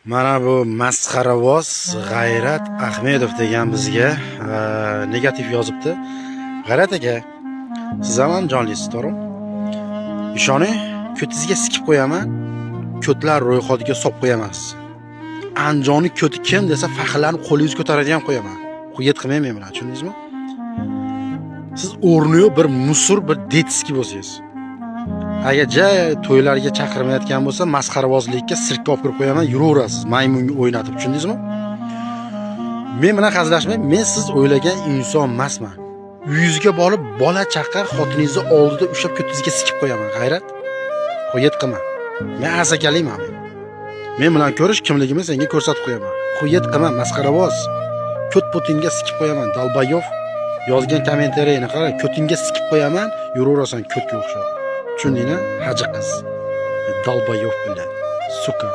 Mana bu masxaravoz G'ayrat Ahmedov degan bizga negativ yozibdi. G'ayrat aka, siz ham jonlisiz to'g'rimi? Ishoning, ko'tingizga sikib qo'yaman, ko'tlar ro'yxatiga solib qo'yaman sizni. Anjoni ko'ti kim desa, faxrlanib qo'lingizni ko'taradigan qo'yaman. Quyet qilmang men bilan, tushundingizmi? Siz o'rni yo'q bir musur, bir detski bo'lsangiz. Agar to'ylarga chaqirmayotgan bo'lsa, masxaravozlikka sirkka olib kirib qo'yaman, yuraverasiz, maymunga o'ynatib, tushundingizmi? Men bilan hazillashmang, men siz o'ylagan inson emasman. Uyingizga borib, bola chaqa xotiningizni oldida ushlab ko'tingizga sikib qo'yaman, G'ayrat. Qo'yet qilma. Men asakalayman men. Men bilan ko'rish kimligimni senga ko'rsatib qo'yaman. Qo'yet qilma, masxaravoz. Ko't-potingga sikib qo'yaman, dalbayov. Yozgan kommentariyani qara, ko'tingga sikib qo'yaman, yuraverasan ko'tga o'xshab. Tushundingmi? Haji qiz. Dalbayov bilan. Suka.